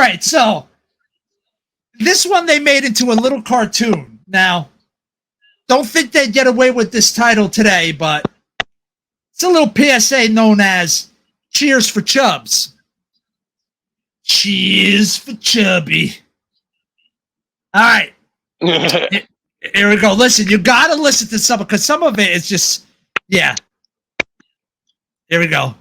right, so this one they made into a little cartoon. Now, don't think they'd get away with this title today, but it's a little PSA known as Cheers for Chubs. Cheers for Chubby. All right. Here we go. Listen, you got to listen to some, because some of it is just, yeah. Here we go.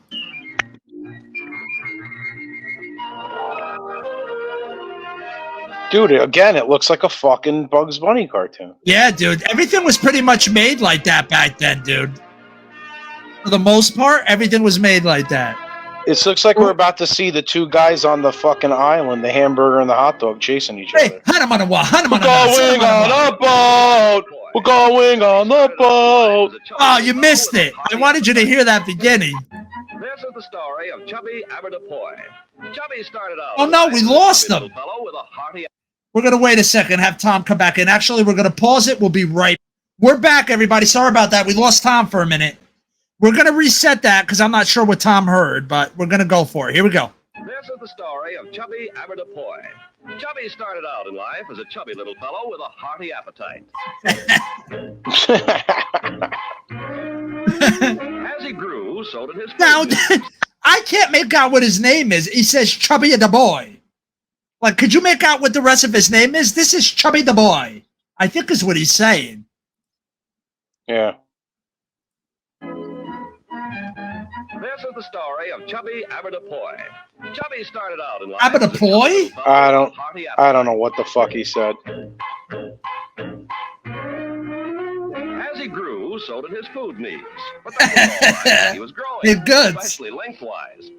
Dude, again, it looks like a fucking Bugs Bunny cartoon. Yeah, dude. Everything was pretty much made like that back then, dude. For the most part, everything was made like that. It looks like we're about to see the two guys on the fucking island, the hamburger and the hot dog, chasing each other. Hey, we're going on the boat! We're going on the boat! Oh, you missed it. I wanted you to hear that beginning. This is the story of Chubby Aberdapoy. Chubby started out. Oh, no, we lost them. We're going to wait a second, have Tom come back in. Actually, we're going to pause it. We'll be right. We're back, everybody. Sorry about that. We lost Tom for a minute. We're going to reset that because I'm not sure what Tom heard, but we're going to go for it. Here we go. This is the story of Chubby Aberdapoy. Chubby started out in life as a chubby little fellow with a hearty appetite. As he grew, so did his Now, I can't make out what his name is. He says Chubby the Boy. Like, could you make out what the rest of his name is? This is Chubby the Boy, I think is what he's saying. Yeah. This is the story of Chubby Aberdapoy. Chubby started out in life. Aberdapoy? I don't know what the fuck he said. As he grew, so did his food needs. But that was all right. He was growing, Big goods. especially lengthwise.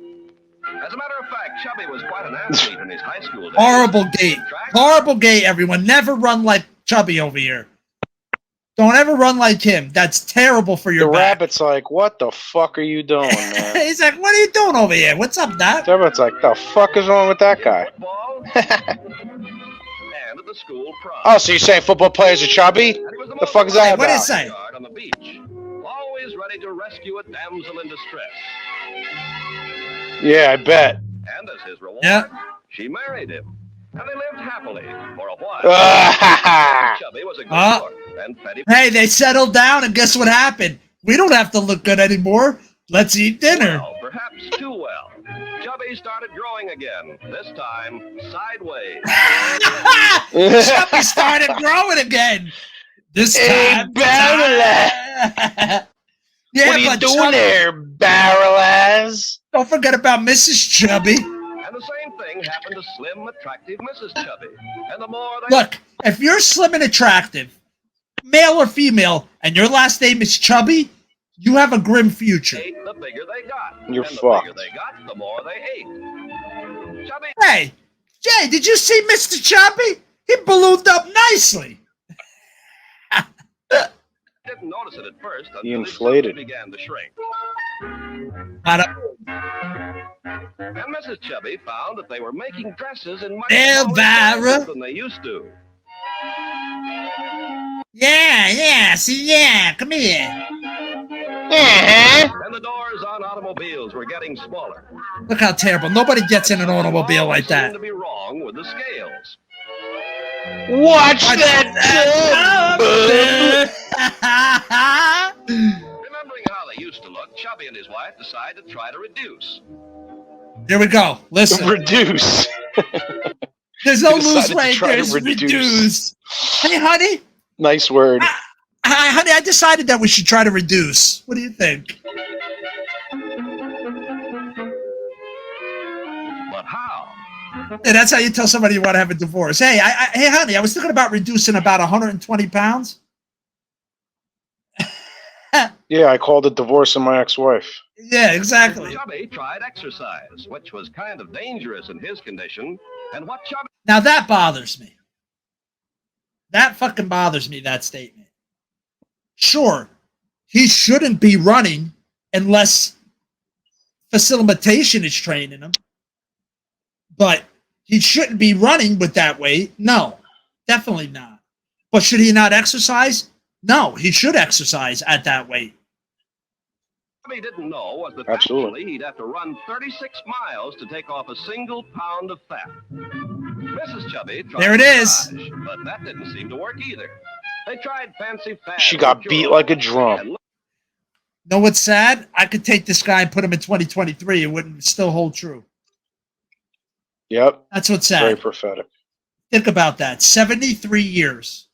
As a matter of fact, Chubby was quite an athlete in his high school days. Horrible gait. Horrible gait, everyone. Never run like Chubby over here. Don't ever run like him. That's terrible for your back. The rabbit's like, what the fuck are you doing, man? He's like, what are you doing over here? What's up, Doc? The rabbit's like, the fuck is wrong with that guy? And at the school prom. Oh, so you say football players are chubby? The fuck is that about? What did it say? On the beach, always ready to rescue a damsel in distress. Yeah, I bet. And as his reward, she married him. And they lived happily for a while. Chubby was a good sport, and petty. Hey, they settled down, and guess what happened? We don't have to look good anymore. Let's eat dinner. Well, perhaps too well. Chubby started growing again, this time sideways. Chubby started growing again. This time. Barrel-ass. Yeah, what are you doing there, Barrel-ass? Don't forget about Mrs. Chubby. And the same thing happened to slim, attractive Mrs. Chubby. And the more they... Look, if you're slim and attractive, male or female, and your last name is Chubby, you have a grim future. The bigger they got. You're and fucked. The bigger they got, the more they ate. Chubby... Hey, Jay, did you see Mr. Chubby? He ballooned up nicely. Didn't notice it at first He until inflated. it began to shrink. And Mrs. Chubby found that they were making dresses in much smaller sizes than they used to. Yeah, come here. And the doors on automobiles were getting smaller. Look how terrible. Nobody gets in an automobile like that. To be wrong with the scales. Watch that! Remembering how they used to look, Chubby and his wife decided to try to reduce. Here we go. Listen. Reduce. There's no lose weight. There's reduce. Hey, honey. Nice word. Honey, I decided that we should try to reduce. What do you think? But how? Yeah, that's how you tell somebody you want to have a divorce. Hey, hey, honey, I was thinking about reducing about 120 pounds. Yeah, I called it divorcing my ex-wife. Yeah, exactly. Chubby tried exercise, which was kind of dangerous in his condition. And what Chubby... Now that bothers me. That fucking bothers me, that statement. Sure, he shouldn't be running unless facilitation is training him. But he shouldn't be running with that weight. No, definitely not. But should he not exercise? No, he should exercise at that weight. What he didn't know was that Absolutely. actually he'd have to run 36 miles to take off a single pound of fat. Mrs. Chubby tried There it is. massage, but that didn't seem to work either. They tried fancy fads. She got beat like a drum. Know what's sad? I could take this guy and put him in 2023. It wouldn't still hold true. Yep. That's what's sad. Very prophetic. Think about that. 73 years.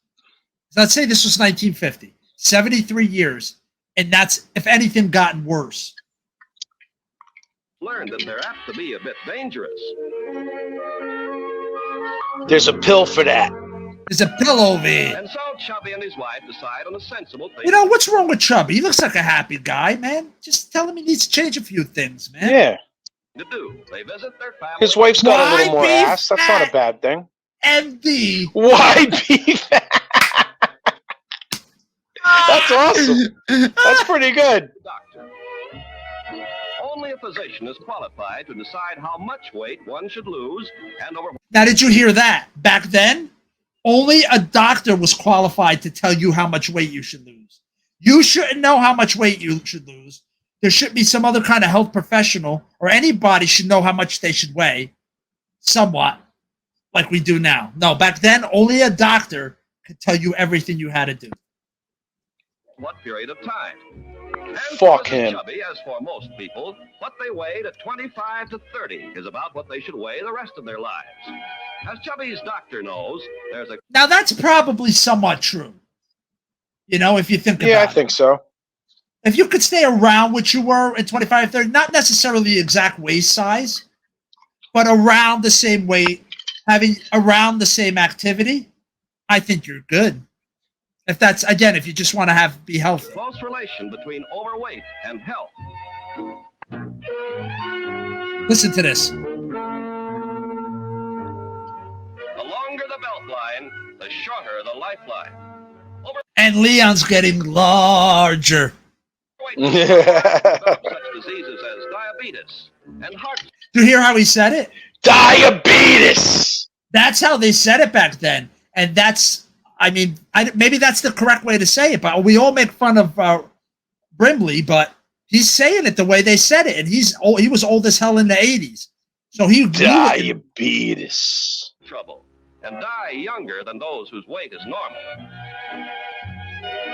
Let's say this was 1950. 73 years. And that's, if anything, gotten worse. Learned that they're apt to be a bit dangerous. There's a pill for that. There's a pill over here. And so Chubby and his wife decide on a sensible thing. You know, what's wrong with Chubby? He looks like a happy guy, man. Just tell him he needs to change a few things, man. Yeah. To do. They visit their family. His wife's got a little more Why be ass. That's not a fat? bad thing. MD. Why be fat? That's awesome. That's pretty good. Doctor. Only a physician is qualified to decide how much weight one should lose and over. Now, did you hear that? Back then, only a doctor was qualified to tell you how much weight you should lose. You shouldn't know how much weight you should lose. There should be some other kind of health professional, or anybody should know how much they should weigh, somewhat, like we do now. No, back then, only a doctor could tell you everything you had to do. What period of time? And Fuck for Mrs. him. Chubby, as for most people, what they weighed at 25 to 30 is about what they should weigh the rest of their lives. As Chubby's doctor knows, there's a Now, that's probably somewhat true. You know, if you think about it. Yeah, I think so. If you could stay around what you were at 25, 30, not necessarily the exact waist size, but around the same weight, having around the same activity, I think you're good. If that's, again, if you just want to be healthy. close relation between overweight and health. Listen to this. The longer the belt line, the shorter the lifeline. And Leon's getting larger. Overweight develop such diseases as diabetes and heart. Do you hear how he said it? Diabetes. That's how they said it back then. And that's, I mean, maybe that's the correct way to say it, but we all make fun of Brimley, but he's saying it the way they said it. And he was old as hell in the 80s. So he Diabetes. Trouble and die younger than those whose weight is normal.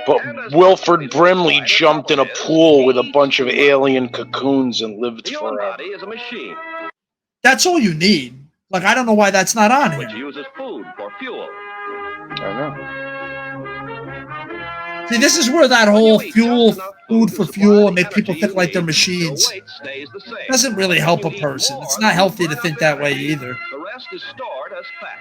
But Wilford Brimley jumped in a pool with a bunch of alien cocoons and lived The human forever. body is a machine That's all you need. Like, I don't know why that's not on which here. uses food for fuel. I know. See, this is where that whole food for fuel and make people think like they're machines. Doesn't really help a person. It's not healthy to think that way either. The rest is stored as fat.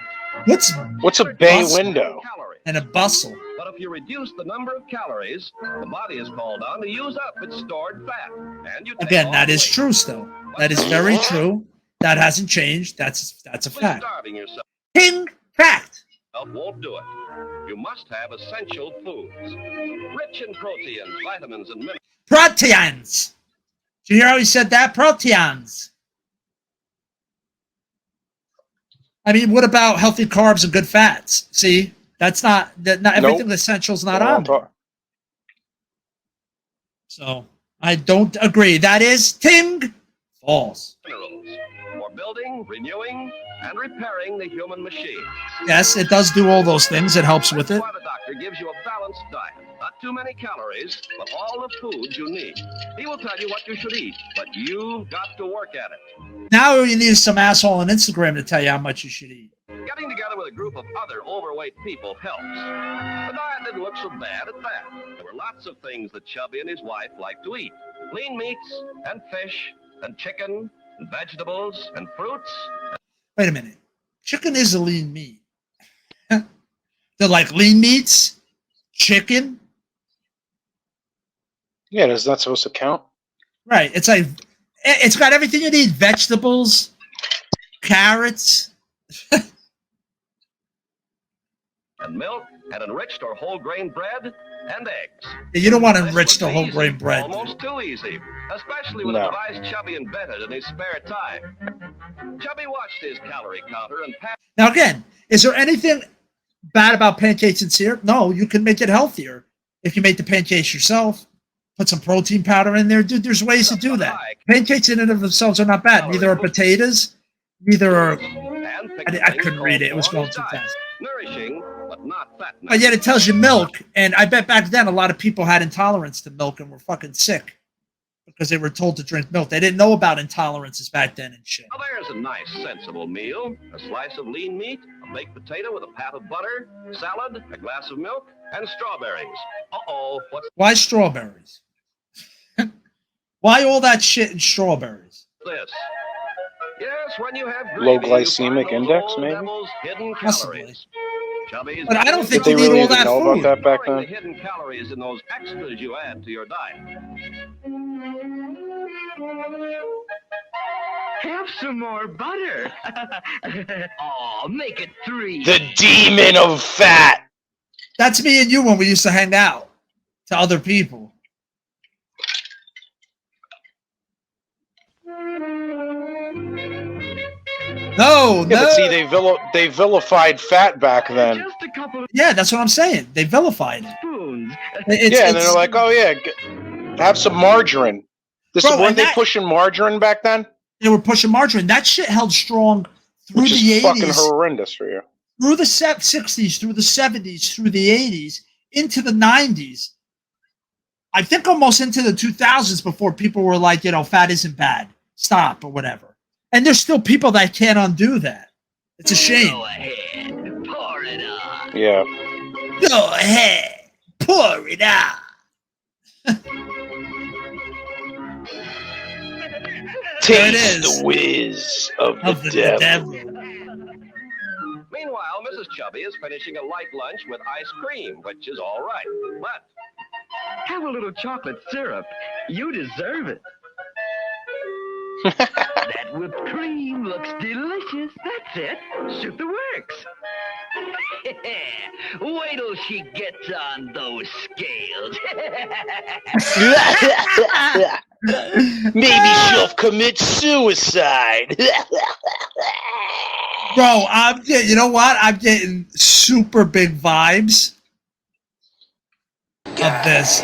What's a bay Bustle. window? Calories. And a bustle. But if you reduce the number of calories, the body is called on to use up its stored fat. And you take Again, on that is weight. true still. That is very true. That hasn't changed. That's a Simply fact. starving yourself King fact. won't do it. You must have essential foods, rich in proteins, vitamins, and minerals. Proteins. Did you hear how he said that? Proteins. I mean, what about healthy carbs and good fats? See, that's not everything essential is not on there. So I don't agree. That is Ting false. For building, renewing, and repairing the human machine. Yes, it does do all those things. It helps with it. That's why the doctor gives you a balanced diet. Not too many calories, but all the foods you need. He will tell you what you should eat, but you've got to work at it. Now you need some asshole on Instagram to tell you how much you should eat. Getting together with a group of other overweight people helps. The diet didn't look so bad at that. There were lots of things that Chubby and his wife liked to eat. Lean meats and fish and chicken and vegetables and fruits. Wait a minute. Chicken is a lean meat. They're like lean meats, chicken. Yeah, is that supposed to count? Right. It's like it's got everything you need: vegetables, carrots. And milk and enriched or whole grain bread and eggs. You don't want to This enrich was the whole easy, grain bread. Almost too easy, especially with No. a device Chubby invented in his spare time. Chubby watched his calorie counter and passed. Now, again, is there anything bad about pancakes and syrup? No, you can make it healthier if you make the pancakes yourself. put some protein powder in there. Dude, there's ways to do that. Pancakes in and of themselves are not bad. Neither are potatoes. Neither are... I couldn't read it. It was going too fast. Nourishing, but not fattening. But yet it tells you milk. And I bet back then a lot of people had intolerance to milk and were fucking sick because they were told to drink milk. They didn't know about intolerances back then and shit. Well, there's a nice, sensible meal. A slice of lean meat, a baked potato with a pat of butter, salad, a glass of milk, and strawberries. Uh-oh, what's Why strawberries? Why all that shit in strawberries? this? Yes, when you have Low gravy, you glycemic find those index, old maybe? devils' hidden Possibly. calories. Chubby's But I don't think Did you they need really all even that know food. about that back Ignoring then? the hidden calories in those extras you add to your diet. Have some more butter. Oh, make it 3. The demon of fat. That's me and you when we used to hang out to other people. No, Yeah, no. but see, they vilified fat back then. Just a couple of Yeah, that's what I'm saying. They vilified it. spoons. Yeah, and they're like, oh yeah, have some margarine. Bro, Weren't and they that- pushing margarine back then? They were pushing margarine. That shit held strong through Which the is fucking 80s, horrendous for you. through the 60s, through the 70s, through the 80s, into the 90s. I think almost into the 2000s before people were like, fat isn't bad. Stop or whatever. And there's still people that can't undo that. It's a shame. Go ahead, pour it on. Yeah. Go ahead, pour it out. There it Taste is. the whiz of Of the the devil. devil. Meanwhile, Mrs. Chubby is finishing a light lunch with ice cream, which is all right. But Have a little chocolate syrup. You deserve it. That whipped cream looks delicious. That's it. Shoot the works. Wait till she gets on those scales. Maybe she'll commit suicide. Bro, you know what? I'm getting super big vibes of this.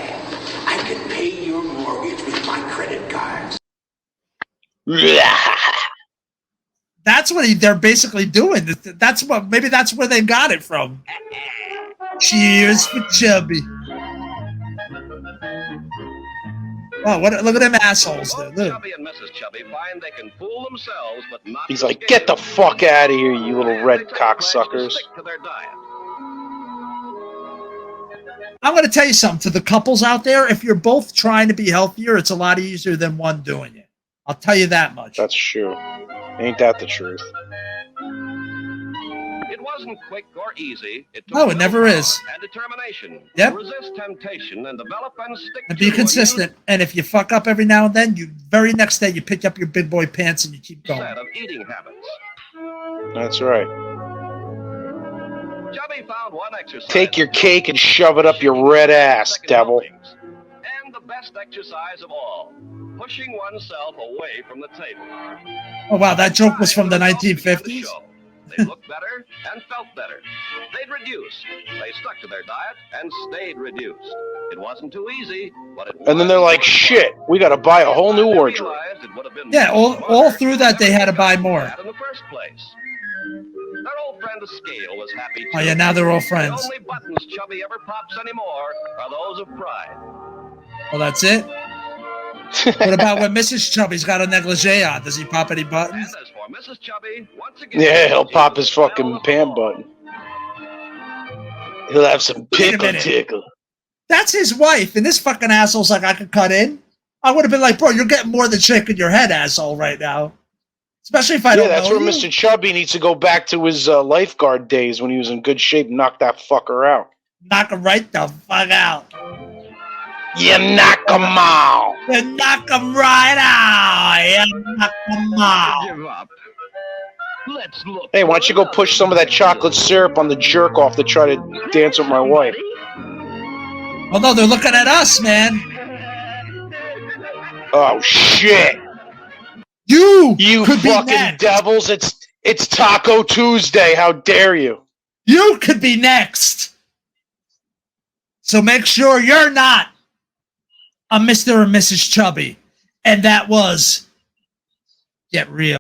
I can pay your mortgage with my credit cards. That's what they're basically doing. Maybe that's where they got it from. Cheers for Chubby. Oh, look at them assholes there. both Look. Chubby and Mrs. Chubby find they can fool themselves, but not He's the like, get the scales. fuck out of here, you little And red they take pledge to cocksuckers. stick to their diet. I'm going to tell you something to the couples out there. If you're both trying to be healthier, it's a lot easier than one doing it. I'll tell you that much. That's true. Ain't that the truth? It wasn't quick or easy. It took No, it never willpower is. And determination Yep. to resist temptation and develop and stick And to be a new consistent. And if you fuck up every now and then, very next day you pick up your big boy pants and you keep going. set of eating habits. That's right. Chubby found one exercise. Take your cake and shove it up your red ass, Second devil. helpings. And the best exercise of all, pushing oneself away from the table. Oh, wow. That joke was from the Results began to 1950s? show. They looked better and felt better. They'd reduce. They stuck to their diet and stayed reduced. It wasn't too easy, but it And then they're like, shit, we gotta buy a whole new wardrobe. Yeah, all through that they had to buy more. In the first place. Their old friend the scale was happy too. Oh, yeah, now they're all friends. The only buttons Chubby ever pops anymore are those of pride. Well, that's it. What about when Mrs. Chubby's got a negligee on? Does he pop any And buttons? as for Mrs. Chubby, once again, Yeah, he'll she pop was his fucking well pant alone. button. He'll have some Wait a pickle minute. tickle. That's his wife, and this fucking asshole's like, I could cut in. I would have been like, bro, you're getting more than shaking your head, asshole, right now. Especially if I Yeah, don't that's know where you. Mr. Chubby needs to go back to his lifeguard days when he was in good shape and knock that fucker out. Knock him right the fuck out. You knock him out. You knock him right out. You knock him out. Give up. Let's look. Hey, why don't you go push some of that chocolate syrup on the jerk off to try to dance with my wife? Oh, no, they're looking at us, man. Oh shit! You You could be fucking next. devils! It's Taco Tuesday. How dare you? You could be next. So make sure you're not a Mr. and Mrs. Chubby, and that was Get Real.